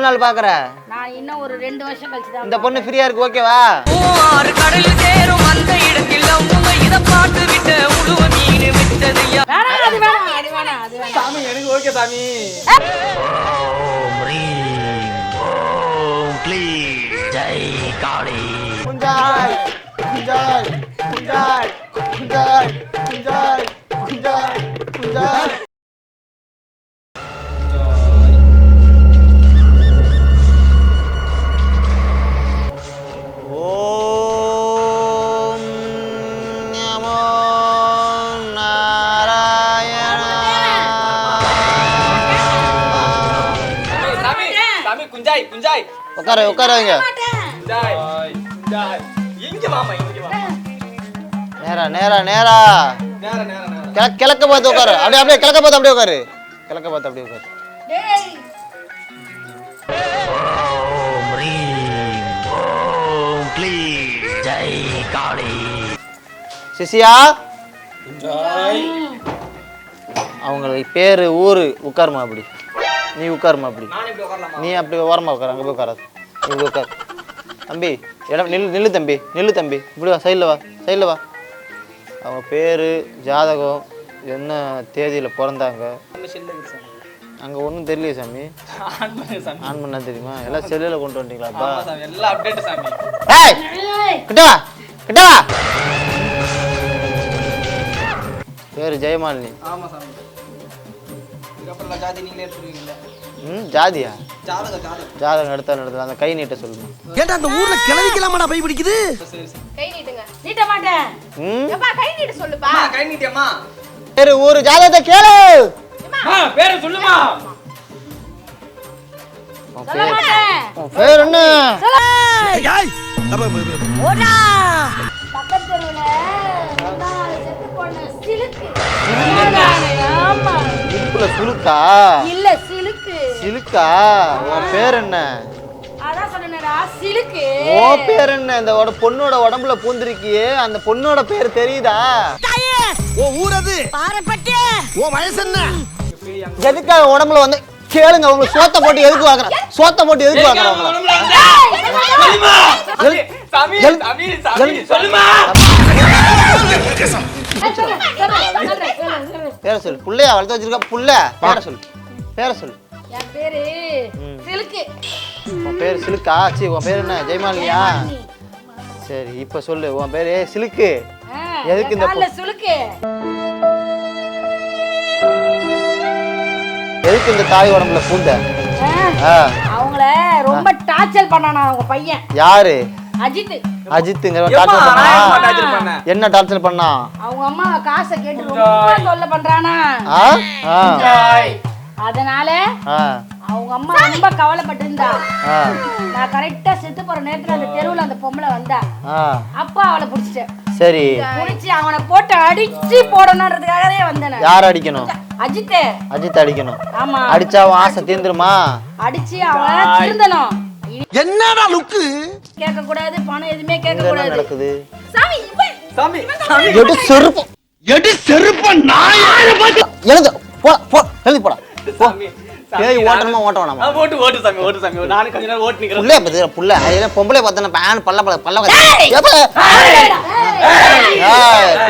நாள் பாக்குற? நான் இன்னும் ஒரு 2 வருஷம் கழிச்சு தான். இந்த பொண்ணு ஃப்ரீயா இருக்கு, ஓகேவா? ஆறு கடலில் சேரும் அந்த இடத்தில் உங்க இத பாட்டு விட்டு உழுவ மீன் விட்டதையா. வேணாம், அது வேணாம், அது வேணாம், அது வேணாம். சாமி எனக்கு ஓகே சாமி. ஓம் ரீம் ஓம் க்ளீம் ஜெய் காளி. குஞ்சாய் குஞ்சாய் குஞ்சாய் குஞ்சாய் குஞ்சாய் குஞ்சாய் குஞ்சாய். ஓம் நமோ நாராயணா. சாமி சாமி குஞ்சாய் குஞ்சாய். உட்காருங்க. குஞ்சாய் குஞ்சாய். இங்க வாமா இங்க வா. நேரா நேர நேர நேர. கிழக்க பார்த்து உட்காரு. அப்படியே கிழக்க பார்த்து அப்படியே உட்காரு. கிழக்க பார்த்து அப்படியே உட்காரு. டேய் ஓம் ரீம் ஓம் க்ளீம் ஜெய் காளி. சிசியா, குஞ்சாய். அவங்களுக்கு பேரு ஊரு. உட்காருமா அப்படி. நீ உட்காருமா அப்படி. நான் இப்படி உட்காரலாமா? நீ அப்படி ஓரமா உட்காரு. அங்கே போய் உட்காராது. நீ இப்படி உட்காரு தம்பி. இடம் நில்லு தம்பி, நில்லு தம்பி. இப்படி வா, சைடில் வா, சைடில் வா. அவங்க பேர், ஜாதகம், என்ன தேதியில் பிறந்தாங்க அங்கே ஒன்றும் தெரியலையே சாமி. ஆன் பண்ணா தெரியுமா? எல்லாம் செல்லில் கொண்டு வந்துட்டீங்களாப்பா? எல்லாம் அப்டேட் சாமி. ஏய் கிட்டவா கிட்டவா. பேர் ஜெயமாலினி. ஆமா சாமி. இதுக்கப்புறம் ஜாதி நீங்களே எடுத்துருவீங்களா? ஜாதியா? ஜாதகம் ஜாதகம் எடுத்தா அந்த கை நீட்ட சொல்லுமா. ஏன்டா அந்த ஊர்ல கிளவிக்கலாமாடா பை பிடிக்குது? சரி சரி. கை நீட்டுங்க. நீட்ட மாட்டேன். எப்பா கை நீட்ட சொல்லுப்பா. அம்மா கை நீட்டியம்மா. பேரு ஊரு ஜாதகத்தை கேளு. அம்மா பேரை சொல்லுமா. சொல்ல மாட்டேன். பேர் என்ன? ஏய் ஓடா. பக்கத்து தெருவுல 4 செத்து போன சிலுக்கு. ஆமா. இடுப்புல சுளுக்கா? இல்ல சிலுக்கு. சிலுக்கா? உன் பேர் என்ன? அதான் சொன்னேடா சிலுக்கு. ஓ பேர் என்ன? இந்த பொண்ணோட உடம்புல பூந்திருக்கியே, அந்த பொண்ணோட பேர் தெரியுதா? ஓ ஊரது பாரப்பட்டு. ஓ வயசு என்ன? எதுக்காக உடம்புல வந்து கேளுங்க. அவங்க சோத்த போட்டு எதுக்கு வாங்குறாங்க? சோத்த போட்டு எதுக்கு வாங்குறாங்க? சாமி சாமி சாமி சொல்லுமா. பேரை சொல்லு. புள்ளையா வளர்த்து வச்சிருக்க புள்ள. பேரை சொல்லு. பேரை சொல்லு. என் பேரு சிலுக்கு. உன் பேர் சிலுக்கா? சரி, உன் பேர் என்ன? ஜெயமாலினியா? சரி, இப்ப சொல்லு. உன் பேரு சிலுக்கு. எதுக்கு இந்த சிலுக்கு? எதுக்கு இந்த தாய் உடம்புல பூந்த? அவங்கள ரொம்ப டார்ச்சர் பண்ணானா அவங்க பையன். யாரு? அஜித். அஜித்ங்கற டார்ச்சர் பண்ணா? என்ன டார்ச்சர் பண்ணா? அவங்க அம்மா காசை கேட்டு ரொம்ப தொல்லை பண்றானா. அதனால அவங்க அம்மா ரொம்ப கவலைப்பட்டிருந்தா. நான் கரெக்டா செத்து போற நேரத்துல அந்த தெருவுல அந்த பொம்பளை வந்தா. அப்பா அவளை புடிச்சிட்டேன். சரி, புடிச்சு அவனை போட்டு அடிச்சு போடணும்ன்றதுக்காகவே வந்தேன். யார் அடிக்கணும்? அஜித். அஜித் அடிக்கணும். ஆமா. அடிச்சா அவன் ஆசை தீந்துருமா? அடிச்சு அவன் திருந்தணும். என்னடா லுக்கு? கேட்க கூடாது, பணம் எதுவுமே கேட்க கூடாது. நடக்குது சாமி சாமி சாமி எடு செருப்பு. எடு செருப்ப நாய பாத்து. எழுந்து போ போ. எழுந்து போடா. சாமி ஏய் ஓட்டணுமா ஓட்ட வேணாமா? ஓட்டு சாமி ஓட்டு சாமி. நானே கொஞ்ச நேரம் ஓட்டு நிக்கிறேன். புள்ளைய பத்தி புள்ள. அது பொம்பளை பார்த்தன பேன் பல்ல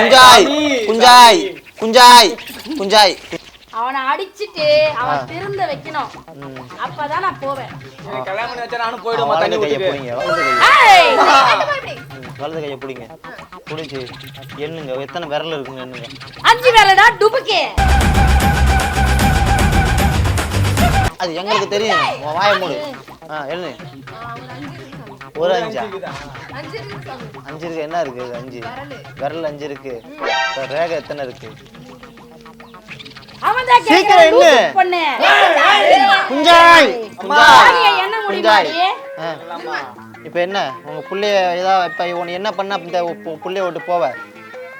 குஞ்சாய் குஞ்சாய் குஞ்சாய் குஞ்சாய். அவனை அடிச்சிட்டு அவன் திருந்த வைக்கணும். அப்பதான் நான் போவேன். கல்யாணம் பண்ணி வச்சா நானும் போய்டுமா தண்ணி ஊத்திட்டு. வலது கையை பிடிங்க. பிடிச்சி எண்ணுங்க. எத்தனை விரல் இருக்குங்க எண்ணுங்க. 5 விரலடா டுபுக்கே. அது எங்களுக்கு தெரியும். உன் வாயை மூடு. எண்ணு. ஒரு 5 இருக்கு. என்ன இருக்கு? 5 விரல் 5 இருக்கு. ரேகை எத்தனை இருக்கு? அவன்தான் சீக்கிரம் எண்ணு. பொண்ணு. குஞ்சாய் குஞ்சாய் என்ன குஞ்சாய். முடியுமா? இப்போ என்ன உங்க புள்ளைய ஏதாவது இப்ப உன்னை என்ன பண்ண இந்த புள்ளைய விட்டு போவ?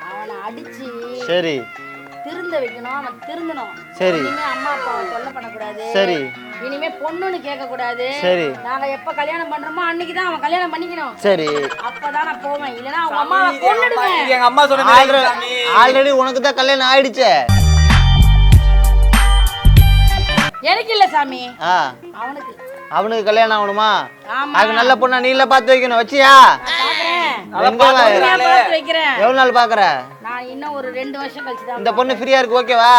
அவனை அடிச்சு சரி திருந்த வைக்கணும். அவன் திருந்தணும். சரி. இனிமே அம்மா அப்பாவை தொல்லை பண்ணக்கூடாது. சரி. இனிமே பொண்ணுன்னு கேட்க கூடாது. சரி. நாங்க எப்ப கல்யாணம் பண்றோமோ அன்னைக்குதான் அவன் கல்யாணம் பண்ணிக்கணும். சரி. அப்பதான் நான் போவேன். இல்லனா அவங்க அம்மாவை கொன்னுடுவேன். எங்க அம்மா சொன்னது சாமி. ஆல்ரெடி உனக்கு தான் கல்யாணம் ஆயிடுச்சே. எனக்கு இல்ல சாமி, அவனுக்கு. அவனுக்கு கல்யாணம் ஆகணுமா? ஆமா. அதுக்கு நல்ல பொண்ணா நீ இல்ல பார்த்து வைக்கணும். வச்சியா? பார்த்து வைக்கிறேன். எவ்வளவு நாள் பாக்குற? நான் இன்னும் ஒரு 2 வருஷம் கழிச்சு தான். இந்த பொண்ணு ஃப்ரீயா இருக்கு, ஓகேவா?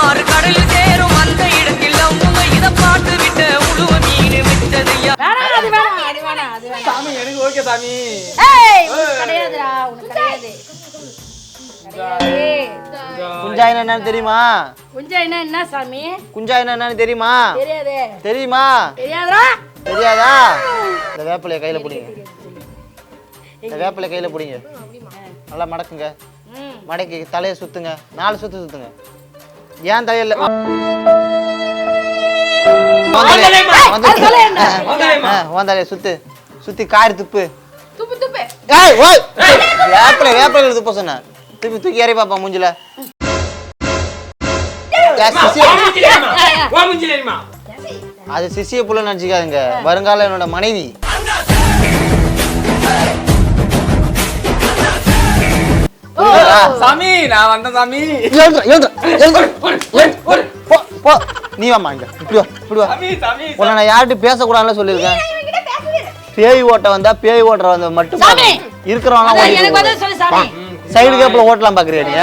ஆறு கடலில் சேரும் அந்த இடத்தில் உங்க இத பாட்டு விட்ட உழுவ மீன் விட்டதையா. வேணாம், அது வேணாம், அது வேணாம், அது வேணாம். சாமி எனக்கு ஓகே சாமி. ஏய், உனக்கு கிடையாதுடா, உனக்கு கிடையாது. குஞ்சாயினா என்னன்னு தெரியுமா? குஞ்சாயினா என்ன சாமி? குஞ்சாயினா என்னன்னு தெரியுமா? தெரியாதே. தெரியுமா? தெரியாதுடா. தெரியாதா? இந்த வேப்பிலைய கையில பிடிங்க. இந்த வேப்பிலைய கையில பிடிங்க. நல்லா மடக்குங்க. மடக்கி தலையை சுத்துங்க. 4 சுத்து சுத்துங்க. ஏன் தலையில வந்தாலே சுத்து சுத்தி காரி துப்பு. துப்பு துப்பு. ஏய் ஓய், வேப்பிலை துப்ப சொன்ன. தூக்கி ஏறி பாப்பா மூஞ்சில. அது சிசிய புள்ள நினைச்சுக்காதுங்க, வருங்கால என்னோட மனைவி. சாமி நான் வந்த சாமி. நீ வாமா இங்க, இப்படி வா, இப்படி வா. சாமி சாமி உன்னை நான் யார்கிட்ட பேசக்கூடாதுன்னு சொல்லியிருக்கேன். பேய் ஓட்ட வந்தா பேய் ஓட்டுற வந்து மட்டும் இருக்கிறவங்க எனக்கு பதில் சொல்லு சாமி. சைடு கேப்ல ஓட்டலாம் பாக்குறியா நீ?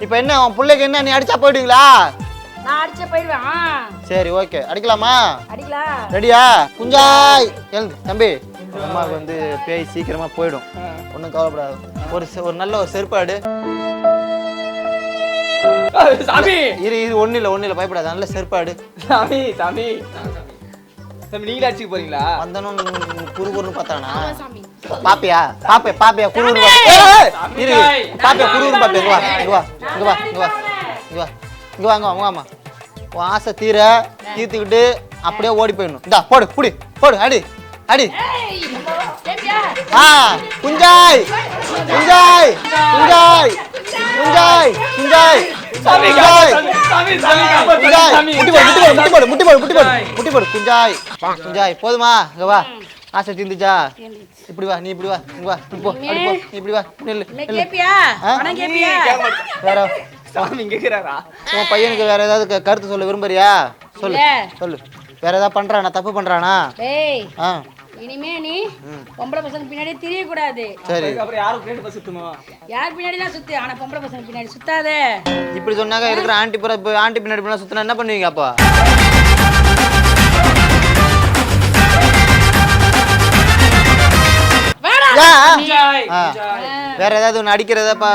இப்ப என்ன உன் பிள்ளைக்கு என்ன, நீ அடிச்சா போயிடுவீங்களா? நான் அடிச்ச போயிடுவேன். சரி ஓகே, அடிக்கலாமா? அடிக்கலாம். ரெடியா? குஞ்சாய் எழுந்து தம்பி. அம்மாவுக்கு வந்து பேய் சீக்கிரமா போயிடும், ஒன்றும் கவலைப்படாது. ஒரு நல்ல ஒரு செருப்பாடு. சாமி இரு ஒன்றும் இல்லை பயப்படாது, நல்ல செருப்பாடு. சாமி சாமி சாமி நீங்களே அடிச்சுக்க போறீங்களா? வந்தனும் குறுகுறுன்னு பார்த்தானா? பாப்பியா குறுகுறு இரு, பாப்பியா குறுகுறு பாப்பியா? இங்க வா வாமா. உன் ஆசை தீர்த்துக்கிட்டு அப்படியே ஓடி போயிடணும். இந்தா போடு, போடு, அடி. குஞ்சாய் குஞ்சாய் போதுமா? இங்க வா, ஆசை தீர்ந்துச்சா? இப்படி வா, நீ இப்படி வா, இங்க வா, போ, அப்படி போ, நீ இப்படி வா, நில்லு. வேற சாமி கேக்குறாரா? உன் பையனுக்கு வேற ஏதாவது கருத்து சொல்ல விரும்புறியா? சொல்லு. வேற ஏதாவது பண்றானா, தப்பு பண்றானா? இனிமே நீ பொம்பளை பசங்க பின்னாடி திரிய கூடாது. சரி, அப்புறம் யாரும் பின்னாடி பஸ் சுத்துமா? யார் பின்னாடிலாம் சுத்து, ஆனா பொம்பளை பசங்க பின்னாடி சுத்தாதே. இப்படி சொன்னாங்க. இருக்கிற ஆண்டி பின்னாடி சுத்தினா என்ன பண்ணுவீங்க அப்பா? வேற ஏதாவது ஒன்று அடிக்கிறதா?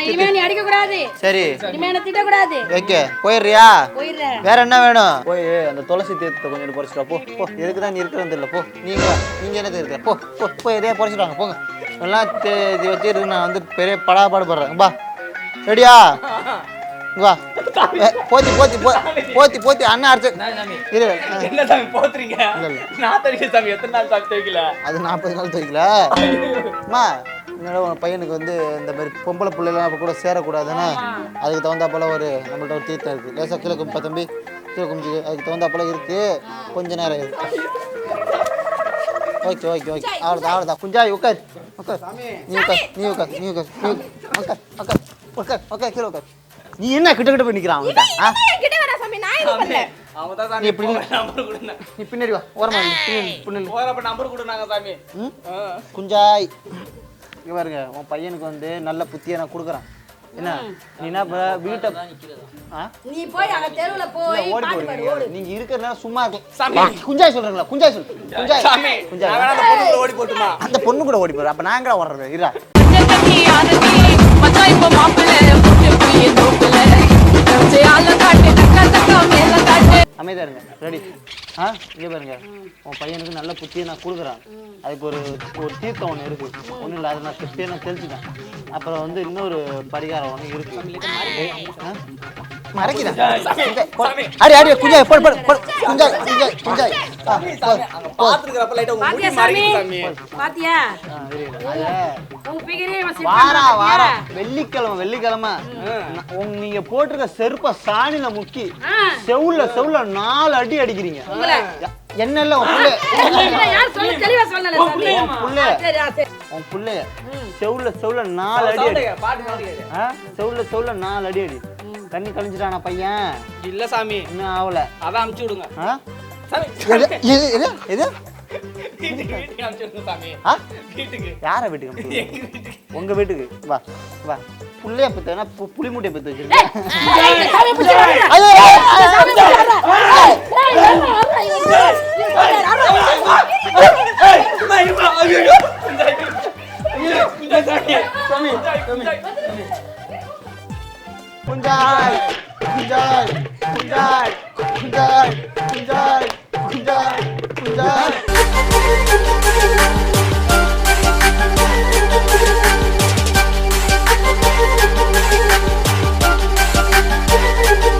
இனிமே நீ அடிக்க கூடாது. சரி, இனிமே என்ன திட்ட கூடாது. ஓகே, போயிடுறியா? போயிடுறேன். வேற என்ன வேணும்? போய் அந்த துளசி தீர்த்தத்தை கொஞ்சம் பொறிச்சிட்டா போ. எதுக்கு தான் நீ இருக்கிறது தெரியல. போ, நீங்க என்ன இருக்கிற? போ எதையா பொறிச்சிட்டாங்க, போங்க. எல்லாம் இது வச்சு நான் வந்து பெரிய படாபாடு படுறேன். பா, ரெடியா? வா, போத்தி அண்ணா அடிச்சு இரு. என்ன சாமி போத்துறீங்க? நான் தெரியும் சாமி, எத்தனை நாள் சாமி துவைக்கல? அது 40 நாள் துவைக்கல. அம்மா, என்னோட உன் பையனுக்கு வந்து இந்த மாதிரி பொம்பளை பிள்ளைலாம் கூட சேரக்கூடாதுன்னு அதுக்கு தகுந்தா போல நம்மள்ட்ட ஒரு தீர்த்தம் இருக்கு. லேசா கீழே கும்பிப்பா தம்பி, கீழே கும்பிச்சு. அதுக்கு தகுந்தா போல இருக்கு, கொஞ்ச நேரம் இருக்கு. ஓகே அவ்வளோதான். குஞ்சாய் உட்கார். நீ உட்கார். கீழே உட்கார். நீ என்ன கிட்ட போய் நிக்கிறான்? நீ பின்னாடி வா, ஓரமா நம்பர் கொடுனாங்க சாமி. குஞ்சாய் இங்க பாருங்க, உன் பையனுக்கு வந்து நல்ல புத்தியை நான் கொடுக்குறேன். என்ன நீ என்ன வீட்டை நீ போய் அங்க தெருவுல போய் ஓடி போடுங்க. நீங்க இருக்கிறதுனால சும்மா இருக்கலாம். குஞ்சாய் சொல்றீங்களா? குஞ்சாய் ஓடி போட்டுமா? அந்த பொண்ணு கூட ஓடி போற. அப்ப நான் எங்கடா ஓடுறது? இருடா. அமைதியா இருங்க. ரெடி? இங்க பாருங்க, உன் பையனுக்கு நல்ல புத்தியை நான் கொடுக்குறேன். அதுக்கு ஒரு தீர்த்தம் ஒன்று இருக்கு. ஒன்றும் இல்லை, அதை நான் சுத்தியே நான் தெளிச்சுட்டேன். அப்புறம் வந்து இன்னொரு பரிகாரம் ஒன்று இருக்கு. மறைக்கிறேன். அடி குஞ்சாய் போடு. குஞ்சாய் வாரம் வெள்ளிக்கிழமை நீங்க போட்டிருக்க செருப்ப சாணில முக்கி செவுல 4 அடி அடிக்கிறீங்க. என்ன உன் புள்ளைய செவுல 4 அடி செவுல 4 அடி. தண்ணி கழிஞ்சிட்டானா பையன்? இல்ல சாமி, இன்னும் ஆகல. அதான் அமுச்சு விடுங்க. எது வீட்டுக்கு அனுப்பிச்சிருங்க சாமி. ஆ வீட்டுக்கு. யாரை வீட்டுக்கு அனுப்புறது? உங்க வீட்டுக்கு வா வா. புள்ளைய பத்தனா புளி மூட்டையை பத்து வச்சிருக்கேன். குஞ்சாய் குஞ்சாய் குஞ்சாய் குஞ்சாய் குஞ்சாய் குஞ்சாய்